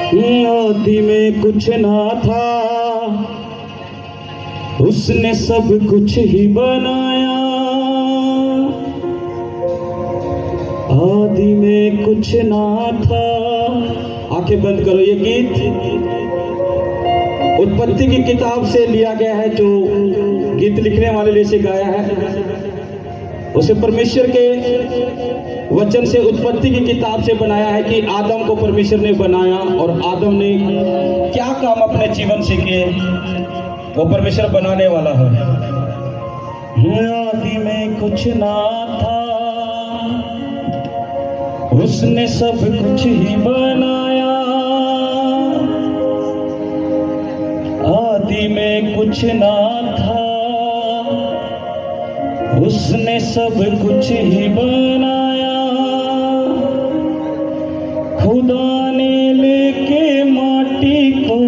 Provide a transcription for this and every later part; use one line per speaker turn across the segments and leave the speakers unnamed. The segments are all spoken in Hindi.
आदि में कुछ ना था, उसने सब कुछ ही बनाया। आदि में कुछ ना था। आंखें बंद करो। ये गीत उत्पत्ति की किताब से लिया गया है, जो गीत लिखने वाले ने इसे गाया है। उसे परमेश्वर के वचन से, उत्पत्ति की किताब से बनाया है कि आदम को परमेश्वर ने बनाया और आदम ने क्या काम अपने जीवन से किए, वो परमेश्वर बनाने वाला है। आदि में कुछ ना था, उसने सब कुछ ही बनाया। आदि में कुछ ना था, उसने सब कुछ ही बनाया। खुदा ने लेके माटी को,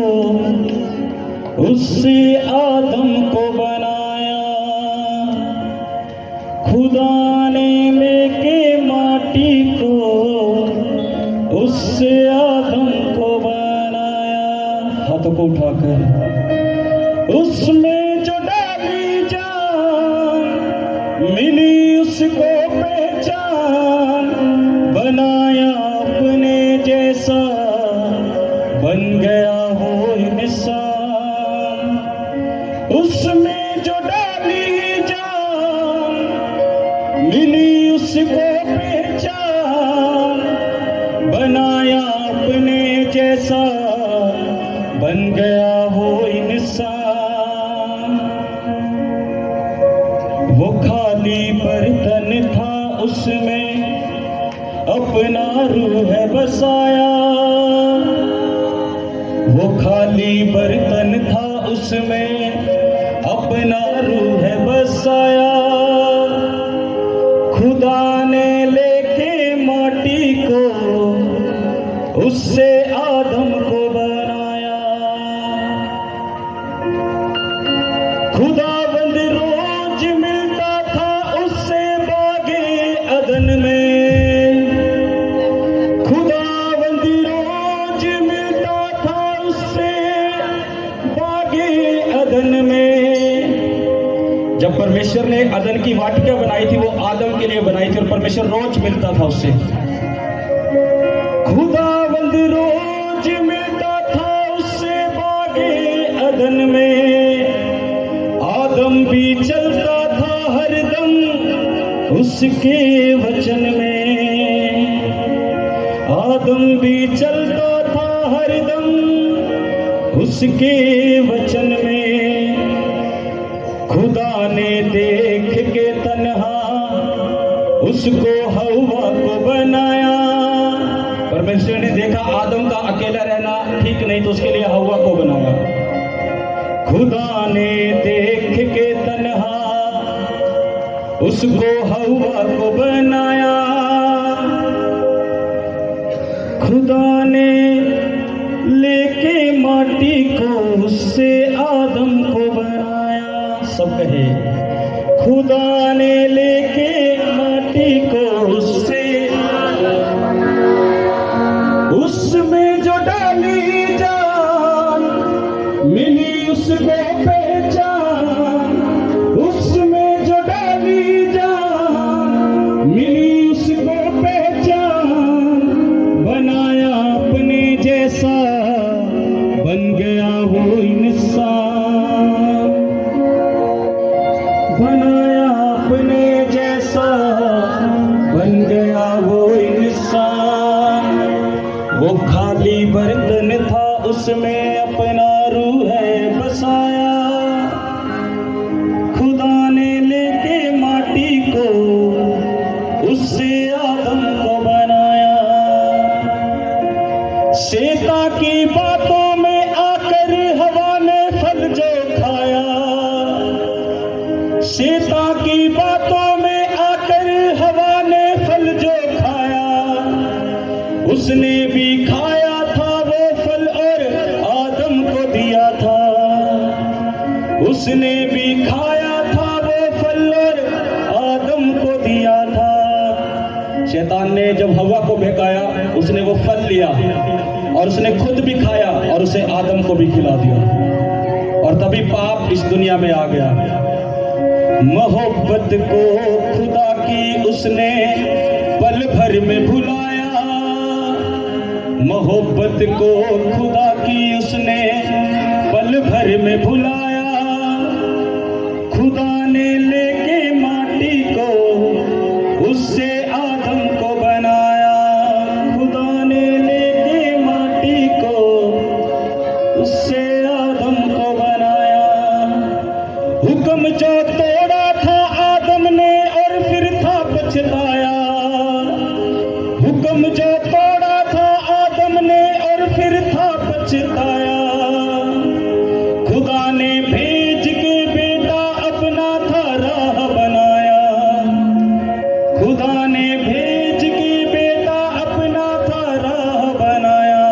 उससे आदम को बनाया। खुदा ने लेके माटी को, उससे आदम को बनाया। हाथों को उठाकर उसमें जो डाली जान, मिली उसको पहचान। बनाया अपने जैसा, बन गया वो इंसान। उसमें जो डाली जान, मिली उसको पहचान। बनाया अपने जैसा, बन गया वो इंसान। वो खाली बर्तन था, उसमें अपना रूह बसाया। वो खाली बर्तन था, उसमें अपना रूह बसाया। खुदा ने लेके माटी को, उससे आदम को बनाया। खुदाबंद रोज मिलता था उससे बागे अदन में। खुदाबंद रोज मिलता था उससे बागे अदन में। जब परमेश्वर ने अदन की वाटिका बनाई थी, वो आदम के लिए बनाई थी और परमेश्वर रोज मिलता था उससे। खुदाबंद रोज मिलता था उससे बागे अदन में। आदम भी चलता था हरदम उसके वचन में। आदम भी चलता था हरदम उसके वचन में। खुदा ने देख के तन्हा उसको हवा को बनाया। परमेश्वर ने देखा आदम का अकेला रहना ठीक नहीं, तो उसके लिए हवा को बनाया। खुदा ने देख के तन्हा उसको हवा को बनाया। खुदा ने लेके माटी को, उससे आदम को बनाया। सब कहे खुदा ने लेके माटी को, उससे, उसमें जो डाली जान, मिली उसको पहचान। उसमें जो डाली जान, मिली उसको पहचान। बनाया अपने जैसा, बन गया वो इंसान। बनाया अपने जैसा, बन गया वो इंसान। वो खाली बर्तन था, उसमें अपना रूह बसाया। खुदा ने लेके माटी को, उससे आदम को बनाया। शेता की बातों में आकर हवा ने फल जो खाया। शेता की बातों में आकर हवा ने फल जो खाया। उसने भी खाया था वो फल और आदम को दिया था। उसने भी खाया था वो फल और आदम को दिया था। शैतान ने ने जब हवा को बहकाया, उसने वो फल लिया और उसने खुद भी खाया और उसे आदम को भी खिला दिया, और तभी पाप इस दुनिया में आ गया। मोहब्बत को खुदा की उसने पल भर में भुलाया, मोहब्बत को खुदा की उसने पल भर में भुलाया। खुदा ने लेके माटी को उससे आदम को बनाया, खुदा ने लेके माटी को उससे आदम को बनाया। हुक्म जो तोड़ा था आदम ने और फिर था पछताया, हुक्म जो तोड़ा था आदम ने और फिर था पछताया। खुदा ने भेज के बेटा अपना था राह बनाया, खुदा ने भेज के बेटा अपना था राह बनाया।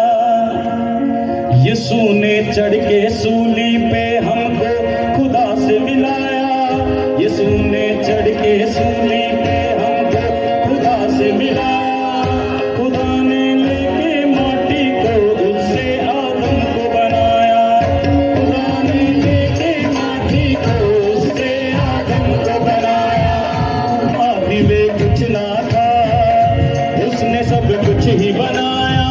यीशु ने चढ़ के सूली पे हमको खुदा से मिलाया, यीशु ने चढ़ के सूली पे हमको खुदा से मिलाया। खुदा ने लेके माटी को उससे आदम को बनाया, खुदा ने लेके माटी को उससे आदम को बनाया। आदि में कुछ ना था, उसने सब कुछ ही बनाया,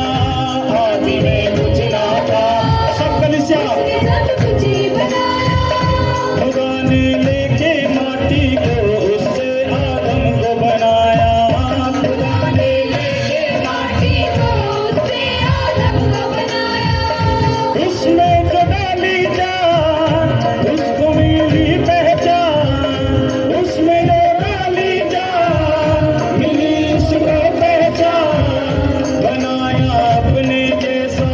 आदि में कुछ ना था, सब कलिसिया खुदा ने लेके माटी को उससे आदम को बनाया, खुदा ने लेके माटी को उससे आदम को बनाया। उसमें जो डाली जान उसको मिली पहचान, उसमें जो डाली जान मिली उसको पहचान। बनाया अपने जैसा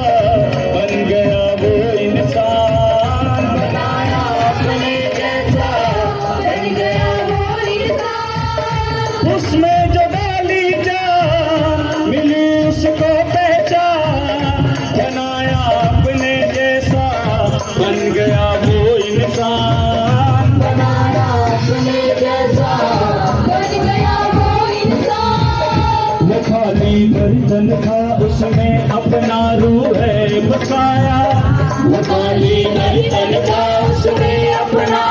बन गया वो इंसान, बनाया अपने जैसा बन गया वो इंसान। उसमें जो डाली जान मिली उसको पहचान, बनाया अपने जैसा बन गया वो इंसान, बनाया अपने जैसा बन गया वो इंसान। वो खाली बर्तन था उसमें अपना रूह है बसाया, वो खाली बर्तन था उसमें अपना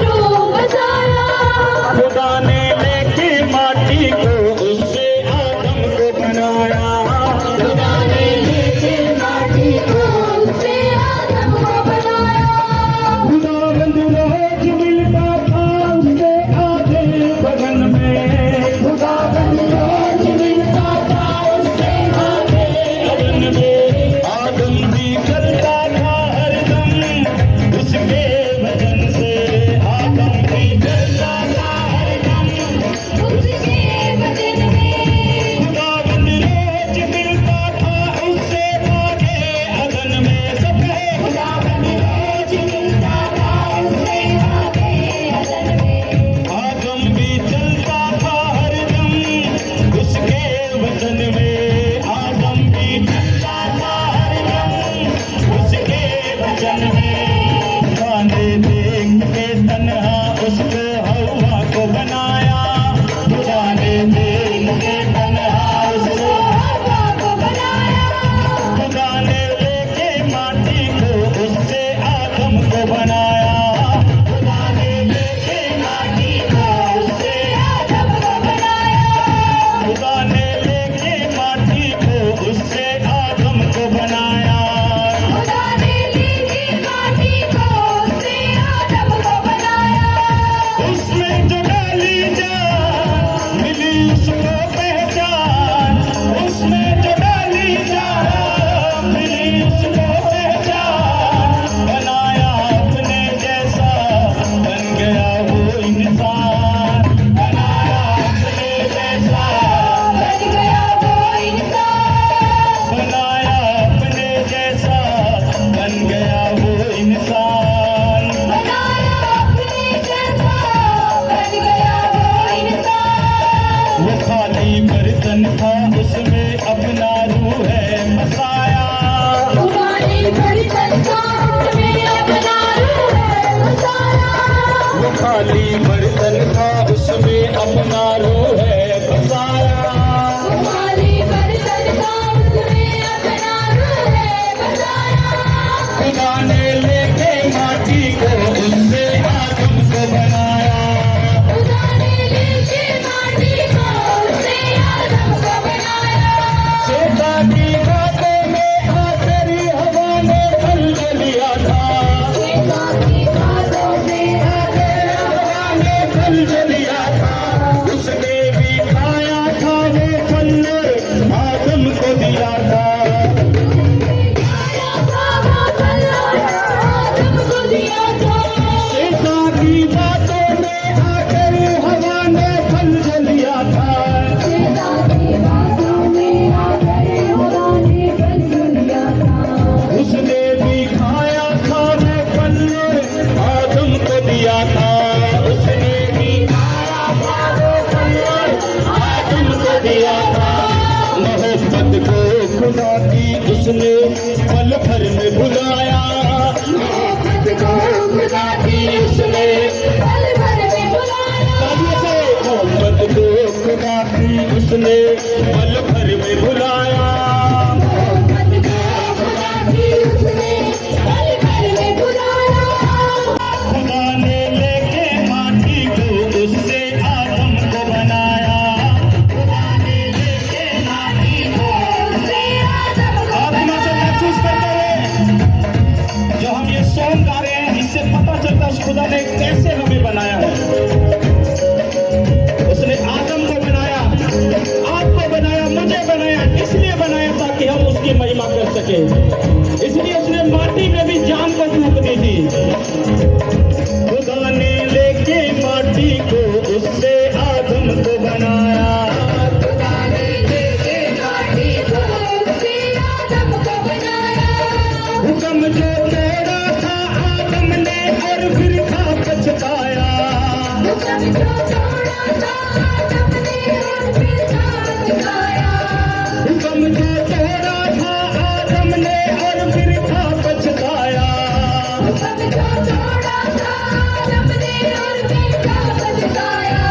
रूह बसाया। खुदा ने लेके माटी को उससे आदम को बनाया, खुदा ने लेके माटी को उससे आदम को बनाया। खुदावंद रोज मिलता था उससे आधे बदन में, खुदावंद रोज मिलता था उससे आधे बदन में। आदम भी करता था हरदम उसके वजन से, आदम भी करता था हरदम उसके वजन में। खुदावंद रोज खुदा की उसने पल भर में बुलाया,
मोहब्बत को खुदा की उसने पल भर में बुलाया।
मोहब्बत को खुदा की उसने पल भर में बुलाया,
मोहब्बत को खुदा की उसने पल भर में बुलाया।
खुदा ने लेके माटी को उससे आदम को बनाया,
खुदा ने लेके माटी को उससे आदम को
आत्मा से महसूस करते हुए जो हम ये सॉन्ग गा रहे हैं, इससे पता चलता है उस खुदा ने कैसे हमें बनाया है। उसने आदम को बनाया, आपको बनाया, मुझे बनाया, इसलिए बनाया ताकि हम उसकी महिमा कर सके। इसलिए उसने माटी में भी जान को फूंक दी थी। खुदा ने लेके माटी को उससे आदम को बनाया,
खुदा ने लेके माटी को उससे आदम को बनाया।
हुक्म जो तोड़ा था आदम ने और फिर था पछताया,
हुक्म जो तोड़ा था आदम ने और फिर था पछताया।
हुक्म जो तोड़ा था आदम ने और फिर था पछताया,
हुक्म जो तोड़ा था आदम ने और फिर था पछताया।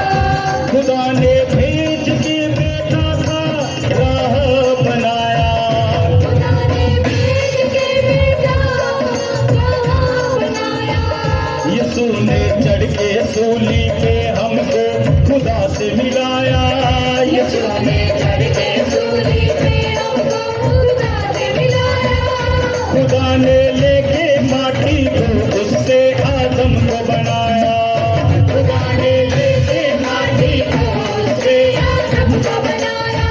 खुदा ने भेज के बेटा था राह बनाया,
खुदा ने भेज के बेटा बनाया।
यीशु ने चढ़ के सूली पे हमको खुदा से मिलाया,
यीशु ने चढ़ के सूली पे हमको खुदा से मिलाया।
खुदा ने लेके माटी को उससे आदम को बनाया,
खुदा ने लेके माटी को उससे आदम को बनाया।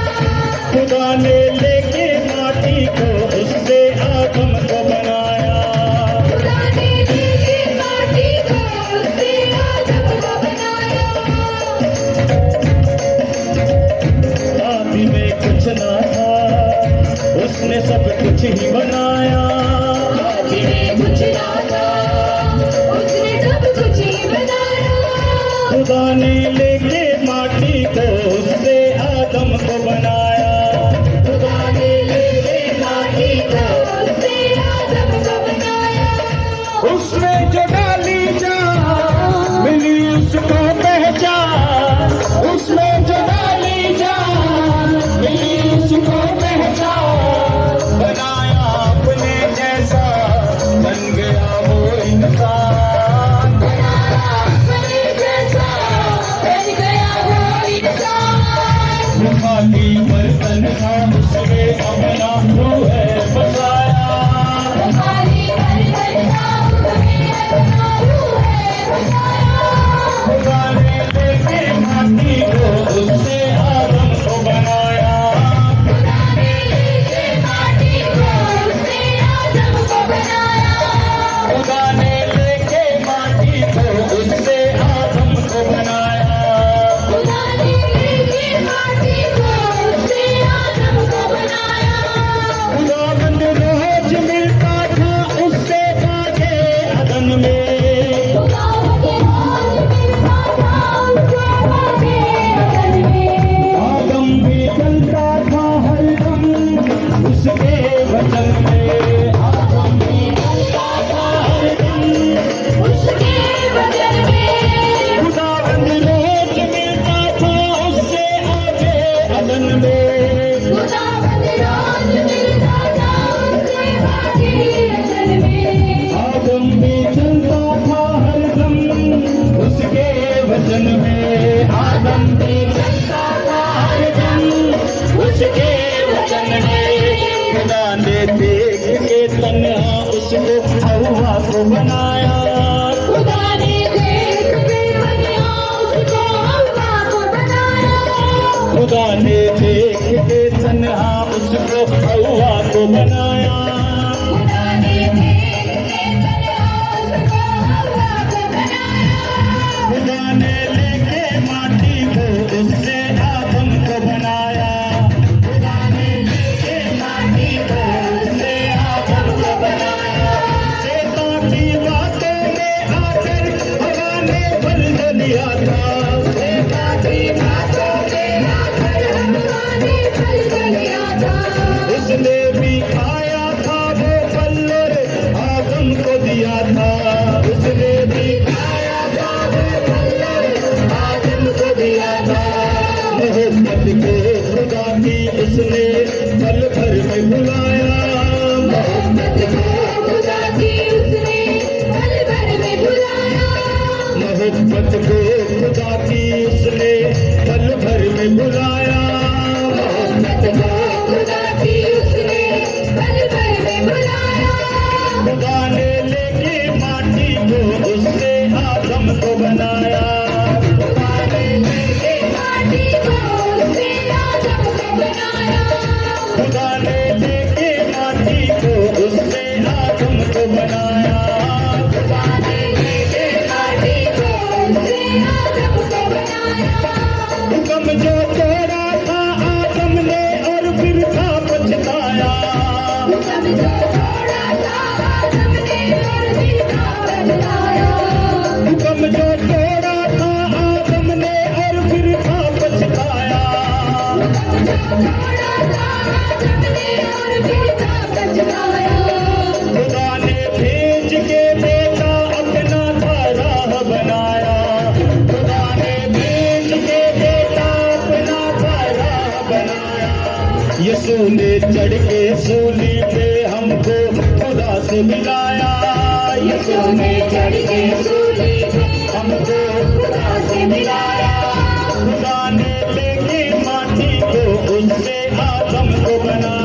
खुदा ने लेके माटी को उससे आदम को बनाया।
खुदा ने लेके माटी को उससे आदम को बनाया।
आदि में कुछ ना था, उसने सब कुछ ही बनाया,
आदि में कुछ ना था, उसने सब कुछ ही बनाया।
खुदा ने लेके माटी को उससे आदम को बनाया,
खुदा ने लेके माटी को उससे आदम को बनाया।
उसमें जो डाली जान मिली उसको पहचान, उसमें जो डाली जान मिली उसको पहचान, बनाया अपने जैसा बन गया वो इंसान,
बनाया अपने जैसा बन गया वो इंसान।
खाली बर्तन था उसमें अपना रूह है बसाया,
खाली बर्तन था उसमें अपना रूह है बसाया।
खुदा ने लेके माटी को उससे आदम को बनाया,
खुदा ने लेके माटी को उससे आदम को बनाया।
खुदा ने लेके माटी को उससे आदम को बनाया।
खुदा ने लेके माटी को उससे आदम को बनाया।
खुदावंद रोज मिलता था उससे आगे अदन में,
खुदा के रोज मिलता था उससे आगे अदन में।
आदम भी चलता था हरदम उसके वचन में, आदम भी चलता था हरदम
उसके वचन में।
खुदावंद रोज मिलता था उससे आगे अदन में,
खुदा रोज मिलता था उससे आगे अदन में।
आदम भी चलता था हरदम उसके वचन में, आदम भी चलता था हरदम उसके वचन में। खुदा ने देख के तन्हा उसको हवा को बनाया,
खुदा ने देख के तन्हा उसको हव्वा को बनाया।
खुदा ने देख के तन्हा उसको हवा को बनाया,
खुदा ने देख के तन्हा उसको हव्वा को बनाया।
खुदा ने लेके माटी को उससे आदम को बनाया, खुदा ने लेके माटी को उससे आदम को बनाया। शैतान की बातों में आकर हवा ने फल लिया था, शैतान की बातों में आकर हवा ने फल लिया था, उसने उसने पल भर में भुलाया,
मोहब्बत को खुदा की उसने पल भर में भुलाया,
मोहब्बत को खुदा की उसने पल भर में भुलाया,
मोहब्बत को खुदा की उसने पल भर में भुलाया,
खुदा ने लेके माटी को उससे आदम को बनाया, खुदा ने लेके
माटी को उसने आदम को बनाया,
खुदा ने लेके माटी को उससे आदम को बनाया,
खुदा ने लेके माटी को उससे आदम को बनाया,
हुक्म जो तोड़ा था आदम ने और फिर था पछताया,
हुक्म जो तोड़ा था आदम ने और फिर था पछताया,
हुक्म जो तोड़ा था आदम ने और फिर था पछताया,
हुक्म जो तोड़ा था आदम ने और फिर था पछताया,
खुदा ने भेज के बेटा अपना था राह बनाया, खुदा ने भेज के बेटा अपना था राह बनाया, यीशु ने चढ़ के सूली पे हमको खुदा से मिलाया, यीशु ने चढ़ के सूली पे हमको खुदा से मिलाया, खुदा ने लेके माटी को उससे आदम को बनाया।